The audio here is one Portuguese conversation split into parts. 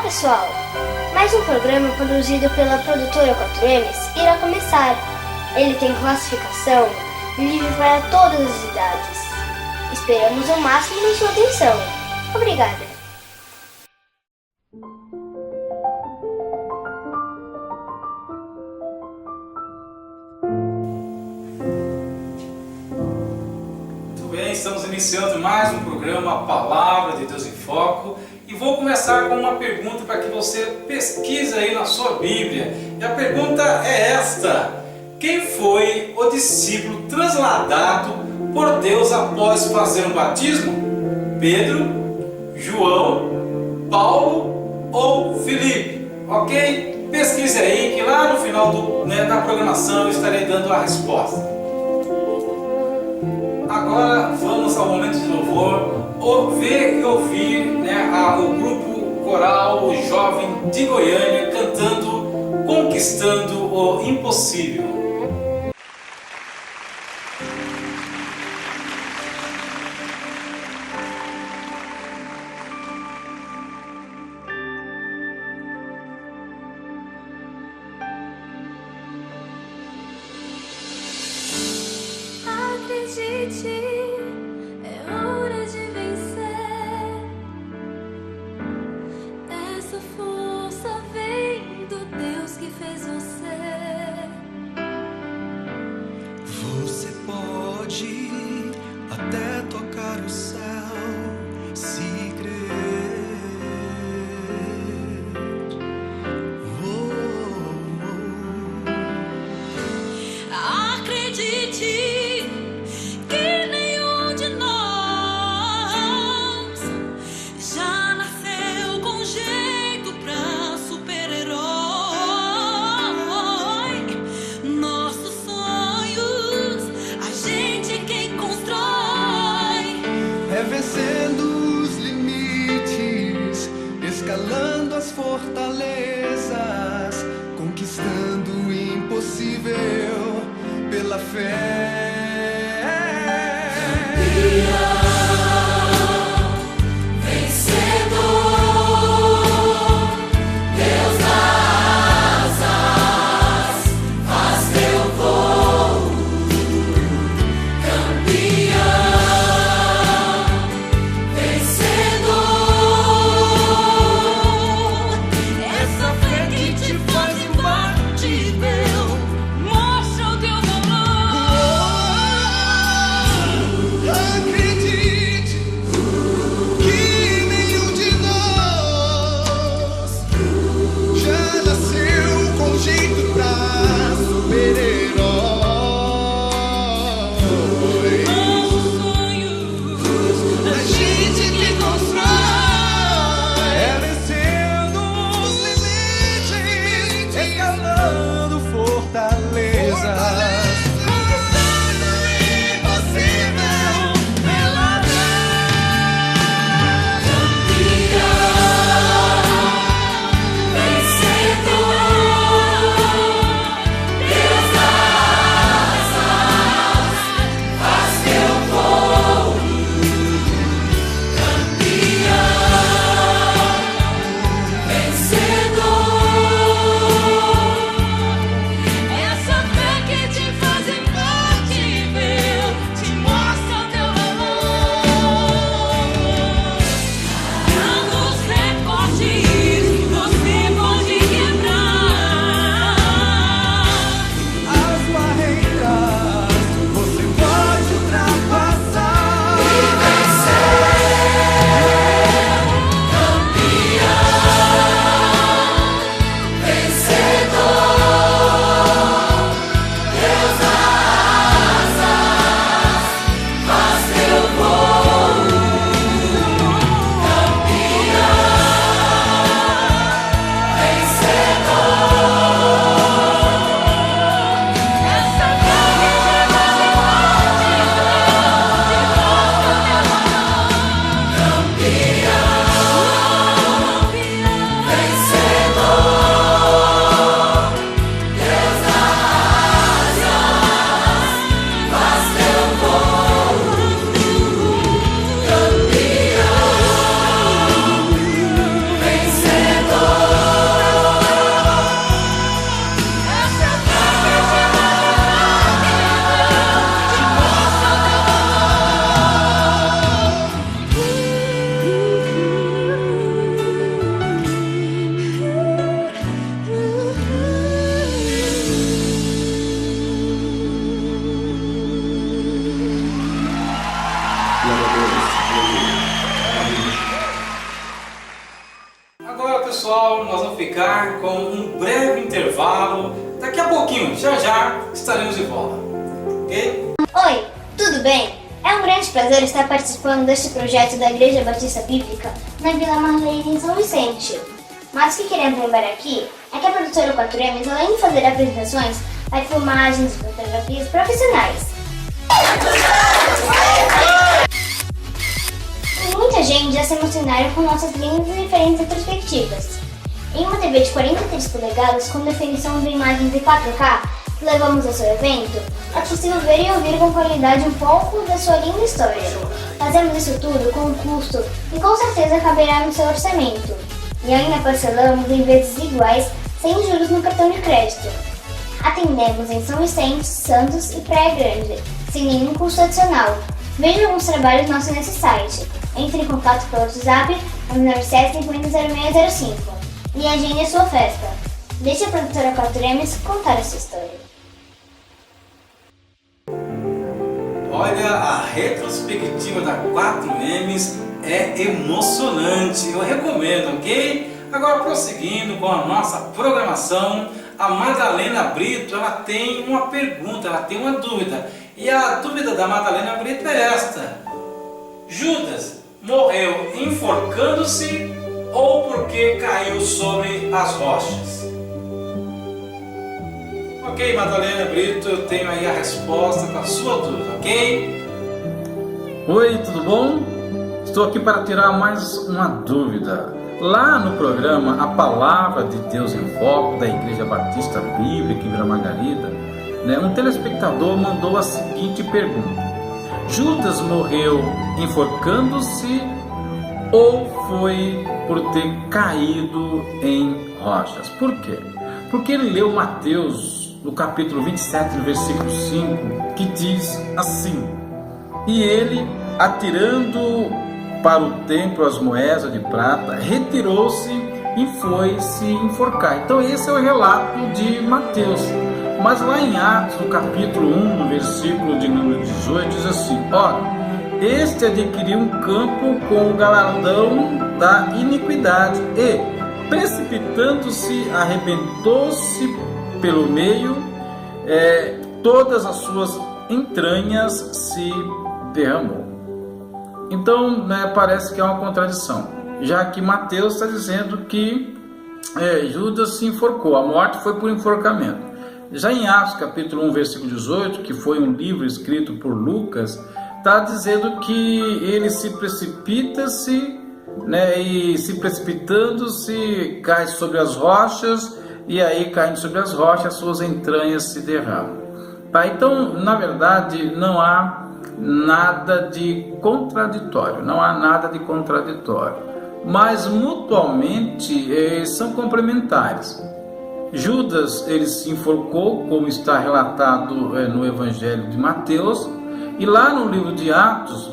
pessoal! Mais um programa produzido pela produtora 4Ms irá começar. Ele tem classificação livre para todas as idades. Esperamos o máximo de sua atenção. Obrigada! Muito bem, estamos iniciando mais um programa, a Palavra de Deus em Foco. E vou começar com uma pergunta para que você pesquise aí na sua Bíblia. E a pergunta é esta: quem foi o discípulo transladado por Deus após fazer um batismo? Pedro, João, Paulo ou Filipe? Ok? Pesquise aí que lá no final da programação eu estarei dando a resposta. Agora vamos ao momento de louvor. Ver e ouvir o grupo coral jovem de Goiânia cantando Conquistando o Impossível. Acredite, é hora de vencer. Essa força vem do Deus que fez você. Agora, pessoal, nós vamos ficar com um breve intervalo. Daqui a pouquinho, já estaremos de volta. Ok? Oi, tudo bem? É um grande prazer estar participando deste projeto da Igreja Batista Bíblica na Vila Marlene em São Vicente. Mas o que queremos lembrar aqui é que a produtora 4M, além de fazer apresentações, faz filmagens e fotografias profissionais. E muita gente já se emocionaram com nossas lindas e diferentes perspectivas. Em uma TV de 43 polegadas com definição de imagens em 4K que levamos ao seu evento, é possível ver e ouvir com qualidade um pouco da sua linda história. Fazemos isso tudo com custo e com certeza caberá no seu orçamento. E ainda parcelamos em vezes iguais, sem juros no cartão de crédito. Atendemos em São Vicente, Santos e Praia Grande, sem nenhum custo adicional. Veja alguns trabalhos nossos nesse site. Entre em contato pelo WhatsApp no 97500605 e agende a sua festa. Deixe a produtora 4M contar a sua história. Olha, a retrospectiva da 4M's é emocionante, eu recomendo, ok? Agora, prosseguindo com a nossa programação, a Madalena Brito, ela tem uma pergunta, ela tem uma dúvida. E a dúvida da Madalena Brito é esta: Judas morreu enforcando-se ou porque caiu sobre as rochas? Ok, Madalena Brito, eu tenho aí a resposta para a sua dúvida, ok? Oi, tudo bom? Estou aqui para tirar mais uma dúvida. Lá no programa A Palavra de Deus em Foco, da Igreja Batista Bíblica em Vila Margarida, um telespectador mandou a seguinte pergunta: Judas morreu enforcando-se ou foi por ter caído em rochas? Por quê? Porque ele leu Mateus, no capítulo 27, no versículo 5, que diz assim: E ele, atirando para o templo as moedas de prata, retirou-se e foi se enforcar. Então esse é o relato de Mateus. Mas lá em Atos, no capítulo 1, no versículo de número 18, diz assim: Ora, este adquiriu um campo com o galardão da iniquidade e, precipitando-se, arrebentou-se pelo meio, todas as suas entranhas se derramou. Então, parece que é uma contradição, já que Mateus está dizendo que Judas se enforcou, a morte foi por enforcamento. Já em Atos, capítulo 1, versículo 18, que foi um livro escrito por Lucas, está dizendo que ele se precipita-se, e se precipitando-se, cai sobre as rochas, e aí caindo sobre as rochas, suas entranhas se derramam. Tá? Então, na verdade, não há nada de contraditório, mas mutualmente são complementares. Judas, ele se enforcou, como está relatado no Evangelho de Mateus, e lá no livro de Atos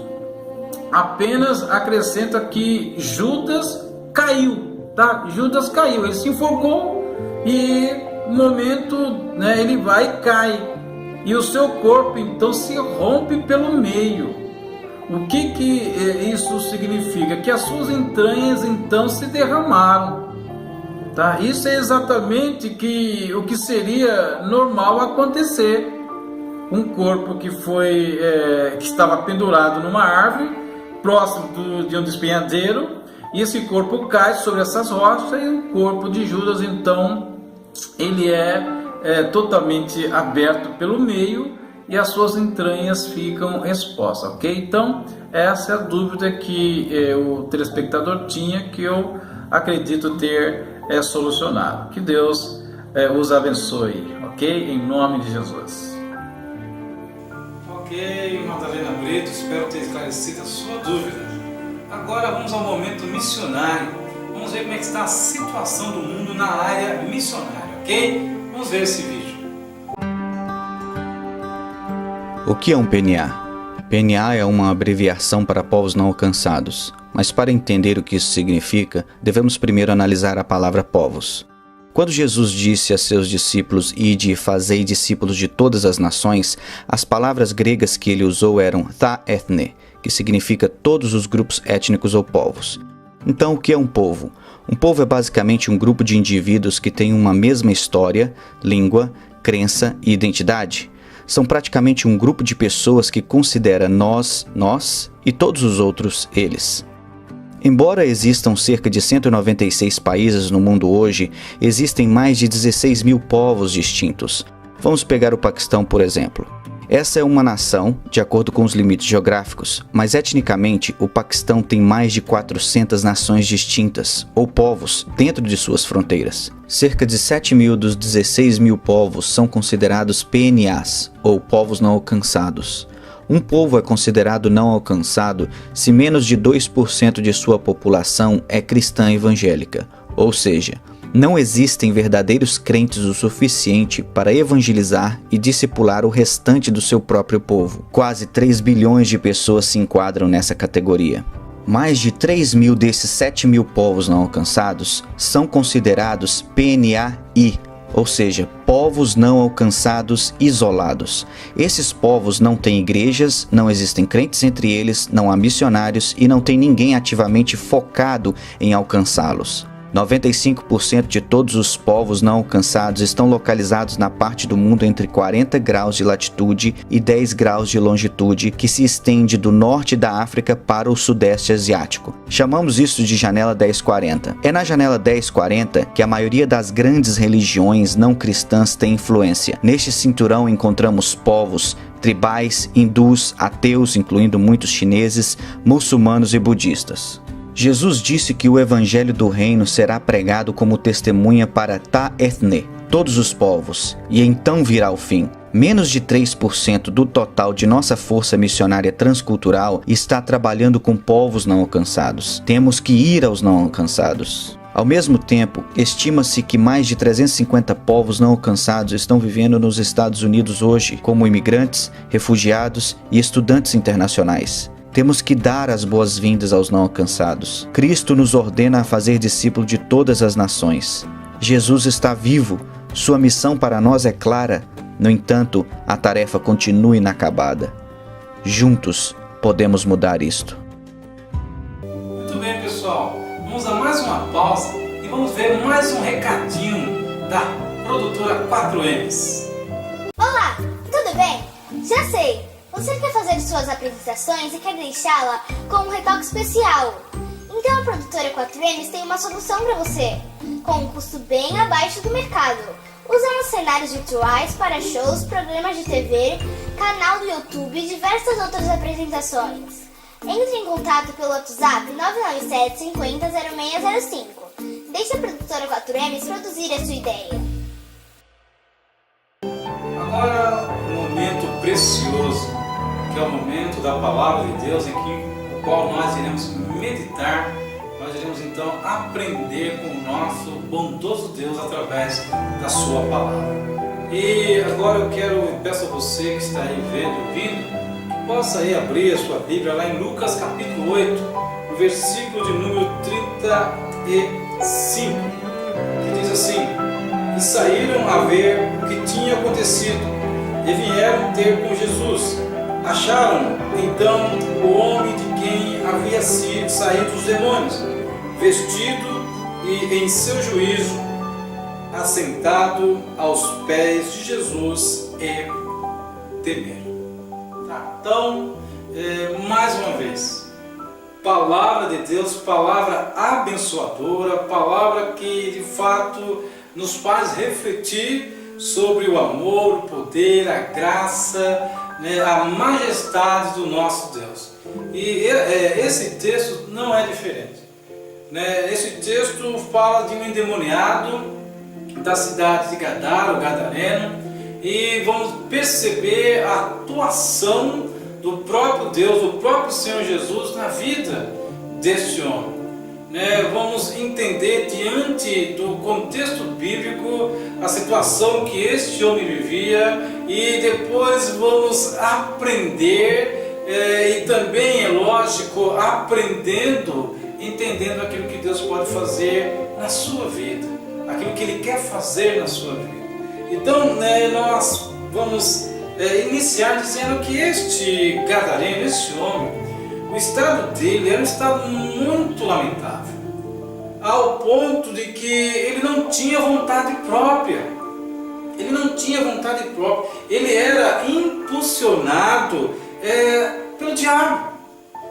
apenas acrescenta que Judas caiu, tá? Judas caiu, ele se enforcou e no momento ele vai e cai. E o seu corpo então se rompe pelo meio. O que isso significa? Que as suas entranhas então se derramaram. Tá? Isso é exatamente o que seria normal acontecer. Um corpo que estava pendurado numa árvore, próximo de um despenhadeiro, e esse corpo cai sobre essas rochas, e o corpo de Judas então ele é totalmente aberto pelo meio e as suas entranhas ficam expostas, ok? Então essa é a dúvida que o telespectador tinha, que eu acredito ter solucionado. Que Deus os abençoe, ok? Em nome de Jesus. Ok, Madalena Brito, espero ter esclarecido a sua dúvida. Agora vamos ao momento missionário. Vamos ver como é que está a situação do mundo na área missionária, ok? Vamos ver esse vídeo. O que é um PNA? PNA é uma abreviação para povos não alcançados, mas para entender o que isso significa, devemos primeiro analisar a palavra povos. Quando Jesus disse a seus discípulos: Ide e fazei discípulos de todas as nações, as palavras gregas que ele usou eram tha ethne, que significa todos os grupos étnicos ou povos. Então, o que é um povo? Um povo é basicamente um grupo de indivíduos que têm uma mesma história, língua, crença e identidade. São praticamente um grupo de pessoas que considera nós e todos os outros eles. Embora existam cerca de 196 países no mundo hoje, existem mais de 16 mil povos distintos. Vamos pegar o Paquistão, por exemplo. Essa é uma nação, de acordo com os limites geográficos, mas etnicamente o Paquistão tem mais de 400 nações distintas, ou povos, dentro de suas fronteiras. Cerca de 7 mil dos 16 mil povos são considerados PNAs, ou povos não alcançados. Um povo é considerado não alcançado se menos de 2% de sua população é cristã evangélica, ou seja, não existem verdadeiros crentes o suficiente para evangelizar e discipular o restante do seu próprio povo. Quase 3 bilhões de pessoas se enquadram nessa categoria. Mais de 3 mil desses 7 mil povos não alcançados são considerados PNAI, ou seja, povos não alcançados isolados. Esses povos não têm igrejas, não existem crentes entre eles, não há missionários e não tem ninguém ativamente focado em alcançá-los. 95% de todos os povos não alcançados estão localizados na parte do mundo entre 40 graus de latitude e 10 graus de longitude, que se estende do norte da África para o sudeste asiático. Chamamos isso de janela 1040. É na janela 1040 que a maioria das grandes religiões não cristãs tem influência. Neste cinturão encontramos povos tribais, hindus, ateus, incluindo muitos chineses, muçulmanos e budistas. Jesus disse que o evangelho do reino será pregado como testemunha para Ta-ethne, todos os povos, e então virá o fim. Menos de 3% do total de nossa força missionária transcultural está trabalhando com povos não alcançados. Temos que ir aos não alcançados. Ao mesmo tempo, estima-se que mais de 350 povos não alcançados estão vivendo nos Estados Unidos hoje, como imigrantes, refugiados e estudantes internacionais. Temos que dar as boas-vindas aos não alcançados. Cristo nos ordena a fazer discípulo de todas as nações. Jesus está vivo, sua missão para nós é clara. No entanto, a tarefa continua inacabada. Juntos, podemos mudar isto. Muito bem, pessoal. Vamos a mais uma pausa e vamos ver mais um recadinho da produtora 4Ms. Olá, tudo bem? Já sei! Você quer fazer suas apresentações e quer deixá-la com um retoque especial. Então a produtora 4Ms tem uma solução para você, com um custo bem abaixo do mercado. Usamos cenários virtuais para shows, programas de TV, canal do YouTube e diversas outras apresentações. Entre em contato pelo WhatsApp 997 50 0605. Deixe a produtora 4Ms produzir a sua ideia. Agora, um momento precioso, que é o momento da Palavra de Deus, em que, o qual nós iremos meditar, nós iremos então aprender com o nosso bondoso Deus através da sua Palavra. E agora eu peço a você que está aí vendo e ouvindo, que possa aí abrir a sua Bíblia lá em Lucas capítulo 8, no versículo de número 35, que diz assim: E saíram a ver o que tinha acontecido, e vieram ter com Jesus. Acharam então o homem de quem havia saído os demônios, vestido e em seu juízo, assentado aos pés de Jesus, e temeram. Então, mais uma vez, palavra de Deus, palavra abençoadora, palavra que de fato nos faz refletir sobre o amor, o poder, a graça, a majestade do nosso Deus. E esse texto não é diferente. Esse texto fala de um endemoniado da cidade de Gadara, o Gadareno, e vamos perceber a atuação do próprio Deus, do próprio Senhor Jesus na vida deste homem. Vamos entender diante do contexto bíblico a situação que este homem vivia, e depois vamos aprender e também, é lógico, entendendo aquilo que Deus pode fazer na sua vida, aquilo que Ele quer fazer na sua vida. Então, nós vamos iniciar dizendo que este gadareno, este homem, o estado dele era um estado muito lamentável, ao ponto de que ele não tinha vontade própria. Ele não tinha vontade própria. Ele era impulsionado pelo diabo.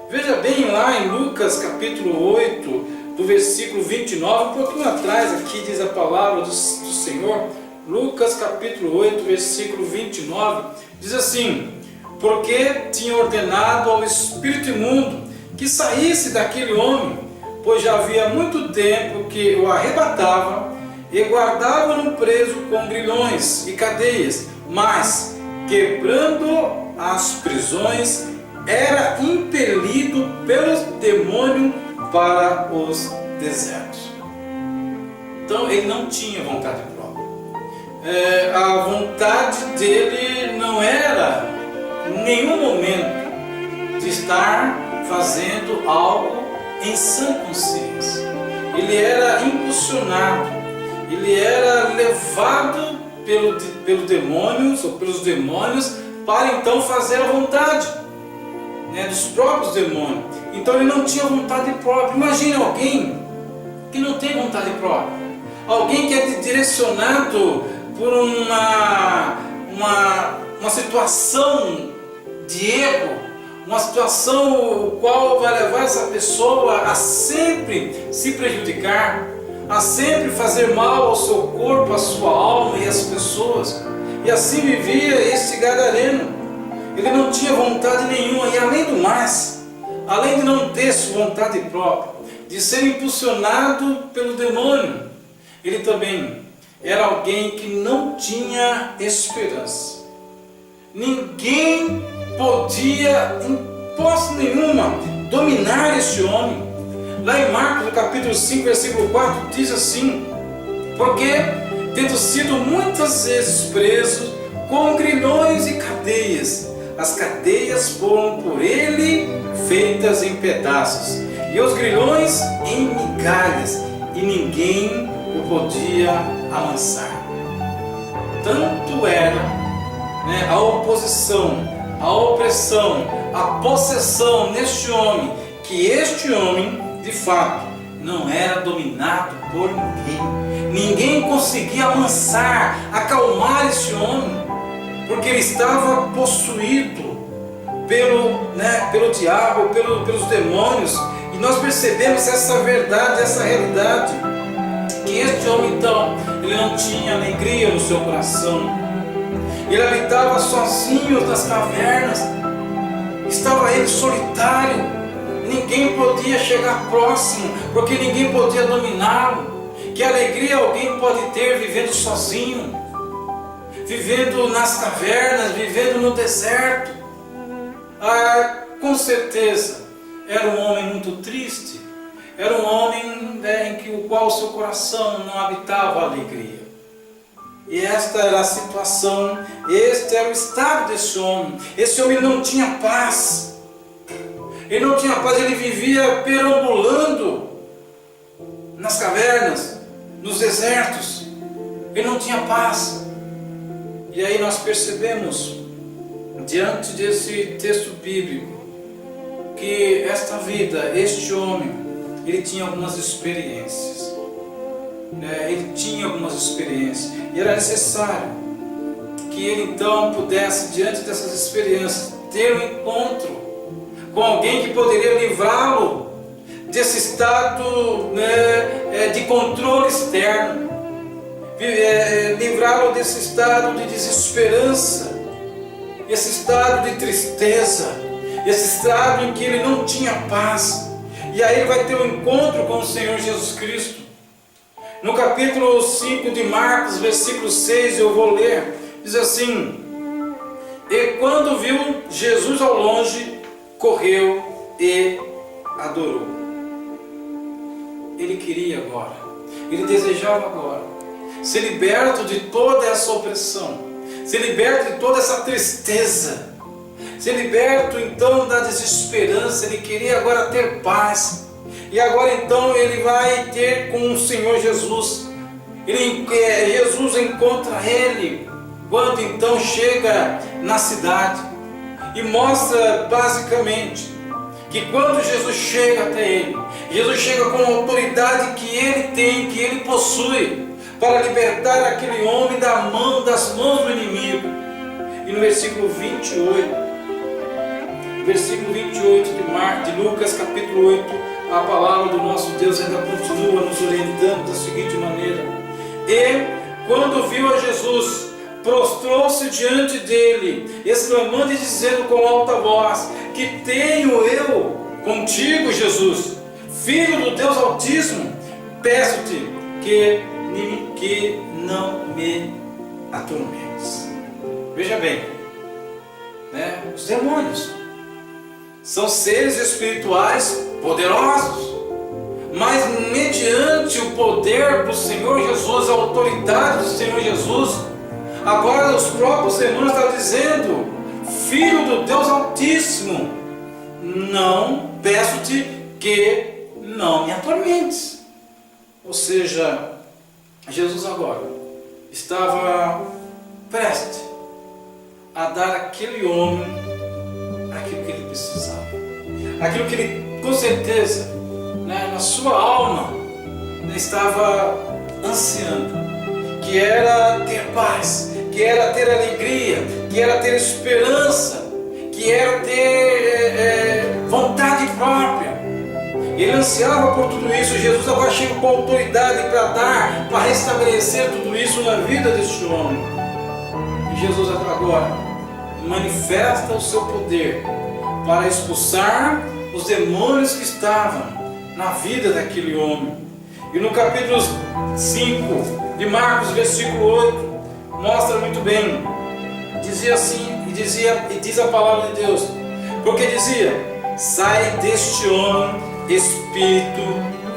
Veja bem lá em Lucas capítulo 8, do versículo 29, um pouquinho atrás aqui diz a palavra do Senhor. Lucas capítulo 8, versículo 29, diz assim: porque tinha ordenado ao espírito imundo que saísse daquele homem, pois já havia muito tempo que o arrebatava e guardava-no preso com grilhões e cadeias, mas, quebrando as prisões, era impelido pelo demônio para os desertos. Então ele não tinha vontade própria. A vontade dele não era em nenhum momento de estar fazendo algo em sã consciência. Ele era impulsionado, ele era levado pelos demônios para então fazer a vontade dos próprios demônios. Então ele não tinha vontade própria. Imagine alguém que não tem vontade própria, alguém que é direcionado por uma situação de erro, uma situação o qual vai levar essa pessoa a sempre se prejudicar, a sempre fazer mal ao seu corpo, à sua alma e às pessoas. E assim vivia este gadareno. Ele não tinha vontade nenhuma, e além do mais, além de não ter sua vontade própria, de ser impulsionado pelo demônio, ele também era alguém que não tinha esperança. Ninguém podia, em hipótese nenhuma, dominar este homem. Lá em Marcos, no capítulo 5, versículo 4, diz assim: porque, tendo sido muitas vezes preso com grilhões e cadeias, as cadeias foram por ele feitas em pedaços, e os grilhões em migalhas, e ninguém o podia amansar. Tanto era a oposição, a opressão, a possessão neste homem, que este homem, de fato, não era dominado por ninguém. Ninguém conseguia amansar, acalmar este homem, porque ele estava possuído pelo diabo, pelos demônios. E nós percebemos essa verdade, essa realidade, que este homem então, ele não tinha alegria no seu coração. Ele habitava sozinho nas cavernas, estava ele solitário, ninguém podia chegar próximo, porque ninguém podia dominá-lo. Que alegria alguém pode ter vivendo sozinho, vivendo nas cavernas, vivendo no deserto? Com certeza, era um homem muito triste, era um homem o qual o seu coração não habitava alegria. E esta era a situação, este era o estado desse homem. Esse homem não tinha paz. Ele não tinha paz, ele vivia perambulando nas cavernas, nos desertos. Ele não tinha paz. E aí nós percebemos, diante desse texto bíblico, que esta vida, este homem, ele tinha algumas experiências. Ele tinha algumas experiências, e era necessário que ele então pudesse, diante dessas experiências, ter um encontro com alguém que poderia livrá-lo desse estado de controle externo, livrá-lo desse estado de desesperança, esse estado de tristeza, esse estado em que ele não tinha paz. E aí ele vai ter um encontro com o Senhor Jesus Cristo. No capítulo 5 de Marcos, versículo 6, eu vou ler, diz assim: e quando viu Jesus ao longe, correu e adorou. Ele queria agora, ele desejava agora ser liberto de toda essa opressão, ser liberto de toda essa tristeza, ser liberto então da desesperança. Ele queria agora ter paz. E agora então ele vai ter com o Senhor Jesus. Jesus encontra ele quando então chega na cidade e mostra basicamente que quando Jesus chega até ele, Jesus chega com a autoridade que ele tem, que ele possui, para libertar aquele homem das mãos do inimigo. E no versículo 28 de Lucas capítulo 8, a palavra do nosso Deus ainda continua nos orientando da seguinte maneira: e quando viu a Jesus, prostrou-se diante dele, exclamando e dizendo com alta voz: que tenho eu contigo, Jesus, Filho do Deus Altíssimo? Peço-te que não me atormentes. Veja bem, né? Os demônios são seres espirituais poderosos, mas mediante o poder do Senhor Jesus, a autoridade do Senhor Jesus, agora os próprios demônios estão dizendo: Filho do Deus Altíssimo, não, peço-te que não me atormentes. Ou seja, Jesus agora estava prestes a dar àquele homem aquilo que ele precisava, aquilo que ele, com certeza, né, na sua alma, estava ansiando, que era ter paz, que era ter alegria, que era ter esperança, que era ter vontade própria. Ele ansiava por tudo isso. Jesus agora chega com autoridade para dar, para restabelecer tudo isso na vida deste homem. E Jesus agora manifesta o seu poder para expulsar os demônios que estavam na vida daquele homem. E no capítulo 5 de Marcos, versículo 8, mostra muito bem. Dizia assim, e diz a palavra de Deus, porque dizia: sai deste homem espírito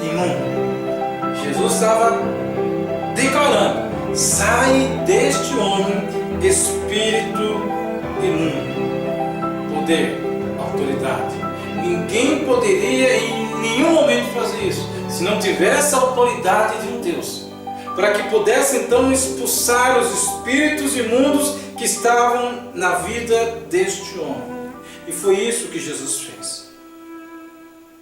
imundo. Jesus estava declarando: sai deste homem espírito imundo. Poder, autoridade. Ninguém poderia em nenhum momento fazer isso se não tivesse a autoridade de um Deus, para que pudesse então expulsar os espíritos imundos que estavam na vida deste homem. E foi isso que Jesus fez.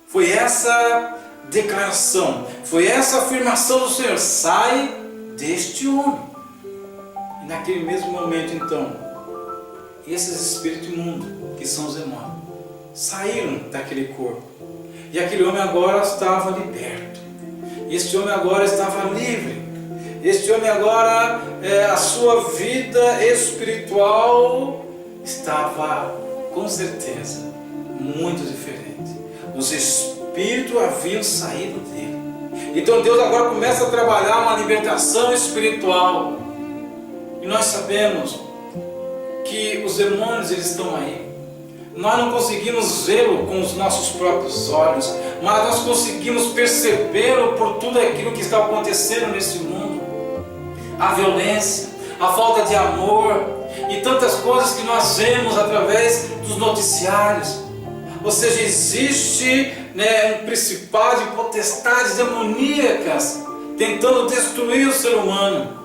Foi essa declaração, foi essa afirmação do Senhor: sai deste homem. E naquele mesmo momento então, esses espíritos imundos, que são os demônios, saíram daquele corpo. E aquele homem agora estava liberto. Este homem agora estava livre. Este homem agora, a sua vida espiritual estava, com certeza, muito diferente. Os espíritos haviam saído dele. Então Deus agora começa a trabalhar uma libertação espiritual. E nós sabemos que os demônios, eles estão aí. Nós não conseguimos vê-lo com os nossos próprios olhos, mas nós conseguimos percebê-lo por tudo aquilo que está acontecendo nesse mundo. A violência, a falta de amor e tantas coisas que nós vemos através dos noticiários. Ou seja, existe, um principado de potestades demoníacas tentando destruir o ser humano.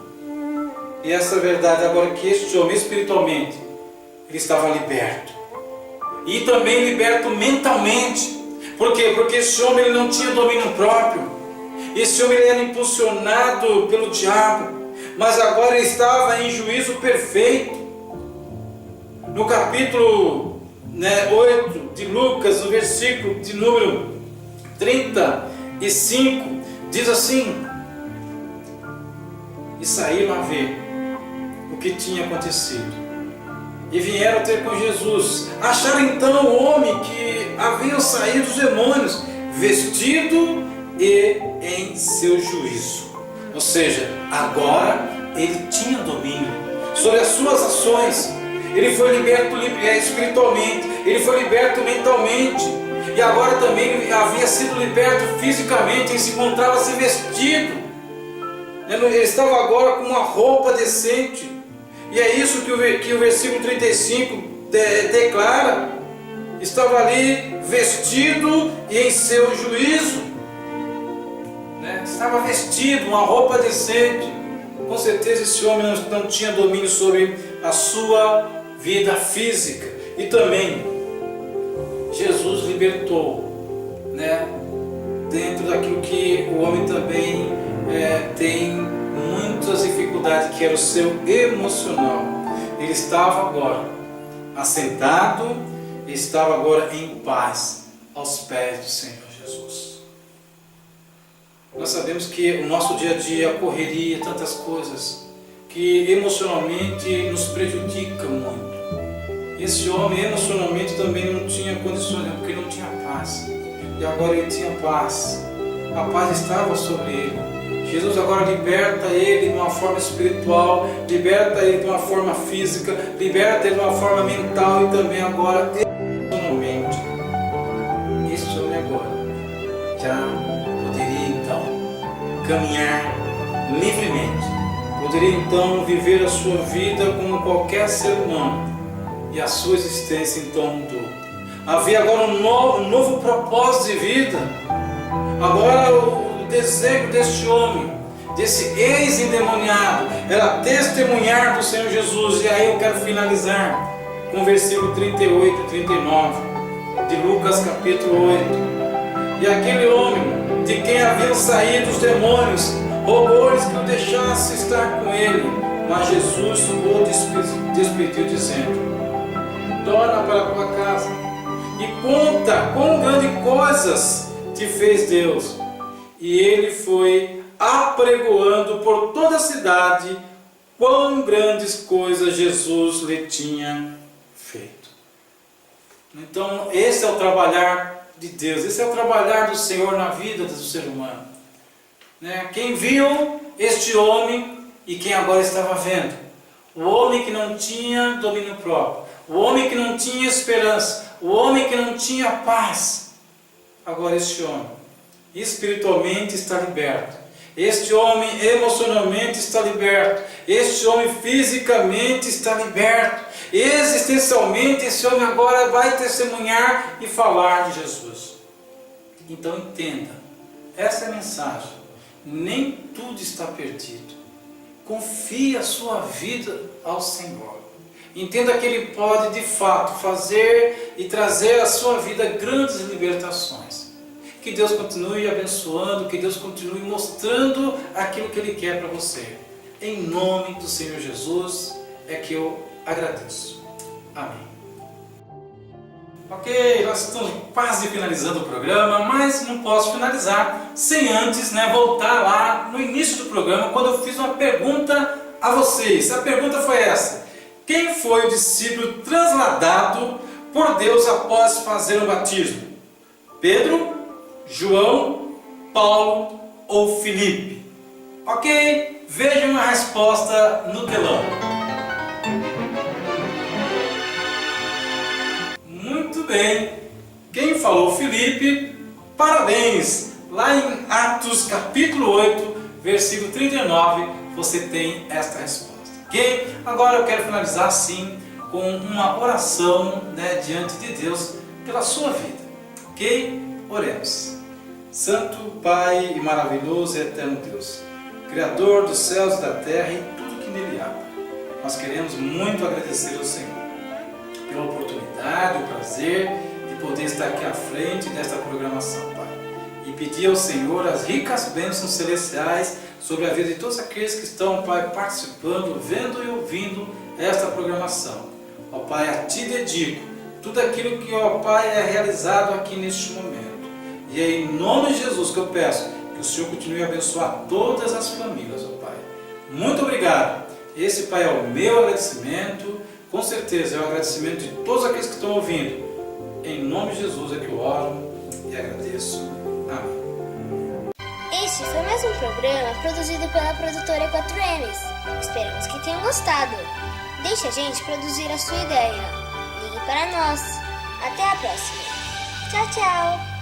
E essa verdade agora, que este homem espiritualmente, ele estava liberto. E também liberto mentalmente. Por quê? Porque esse homem, ele não tinha domínio próprio. Esse homem, ele era impulsionado pelo diabo. Mas agora ele estava em juízo perfeito. No capítulo 8 de Lucas, no versículo de número 35, diz assim: e saíram a ver o que tinha acontecido, e vieram ter com Jesus. Acharam então o homem que haviam saído os demônios, vestido e em seu juízo. Ou seja, agora ele tinha domínio sobre as suas ações. Ele foi liberto espiritualmente, ele foi liberto mentalmente, e agora também ele havia sido liberto fisicamente. Ele se encontrava se vestido, ele estava agora com uma roupa decente. E é isso que o versículo 35 declara: estava ali vestido e em seu juízo. Estava vestido, uma roupa decente. Com certeza esse homem não tinha domínio sobre a sua vida física. E também Jesus libertou, né? Dentro daquilo que o homem também tem muitas dificuldades, que era o seu emocional. Ele estava agora assentado, estava agora em paz aos pés do Senhor Jesus. Nós sabemos que o nosso dia a dia, a correria, tantas coisas que emocionalmente nos prejudica muito. Esse homem emocionalmente também não tinha condições, porque não tinha paz. E agora ele tinha paz. A paz estava sobre ele. Jesus agora liberta ele de uma forma espiritual, liberta ele de uma forma física, liberta ele de uma forma mental e também agora emocionalmente. Esse homem agora já poderia então caminhar livremente. Poderia então viver a sua vida como qualquer ser humano. E a sua existência então mudou. Havia agora um novo propósito de vida. Agora o desejo deste homem, desse ex-endemoniado, era testemunhar do Senhor Jesus. E aí eu quero finalizar com o versículo 38 e 39 de Lucas capítulo 8. E aquele homem de quem haviam saído os demônios rogou-lhes que o deixasse estar com ele, mas Jesus o despediu dizendo: torna para a tua casa e conta quão grandes coisas te fez Deus. E ele foi apregoando por toda a cidade quão grandes coisas Jesus lhe tinha feito. Então esse é o trabalhar de Deus, esse é o trabalhar do Senhor na vida do ser humano. Quem viu este homem e quem agora estava vendo? O homem que não tinha domínio próprio, o homem que não tinha esperança, o homem que não tinha paz. Agora este homem espiritualmente está liberto, este homem emocionalmente está liberto, este homem fisicamente está liberto, existencialmente esse homem agora vai testemunhar e falar de Jesus. Então entenda, essa é a mensagem. Nem tudo está perdido. Confie a sua vida ao Senhor. Entenda que Ele pode de fato fazer e trazer à sua vida grandes libertações. Que Deus continue abençoando, que Deus continue mostrando aquilo que Ele quer para você. Em nome do Senhor Jesus é que eu agradeço. Amém. Ok, nós estamos quase finalizando o programa, mas não posso finalizar sem antes voltar lá no início do programa, quando eu fiz uma pergunta a vocês. A pergunta foi essa: quem foi o discípulo trasladado por Deus após fazer o batismo? Pedro, João, Paulo ou Filipe? Ok, vejam a resposta no telão. Muito bem, quem falou Filipe, parabéns! Lá em Atos capítulo 8, versículo 39, você tem esta resposta. Ok? Agora eu quero finalizar assim com uma oração diante de Deus pela sua vida. Ok? Oremos. Santo Pai e maravilhoso e eterno Deus, Criador dos céus e da terra e tudo que nele há, nós queremos muito agradecer ao Senhor pela oportunidade, o prazer de poder estar aqui à frente desta programação, Pai. E pedir ao Senhor as ricas bênçãos celestiais sobre a vida de todos aqueles que estão, Pai, participando, vendo e ouvindo esta programação. Ó Pai, a Ti dedico tudo aquilo que, ó Pai, é realizado aqui neste momento. E é em nome de Jesus que eu peço que o Senhor continue a abençoar todas as famílias, ó Pai. Muito obrigado. Esse, Pai, é o meu agradecimento. Com certeza é o agradecimento de todos aqueles que estão ouvindo. Em nome de Jesus é que eu oro e agradeço. Amém. Este foi mais um programa produzido pela produtora 4Ms. Esperamos que tenham gostado. Deixe a gente produzir a sua ideia. Ligue para nós. Até a próxima. Tchau, tchau.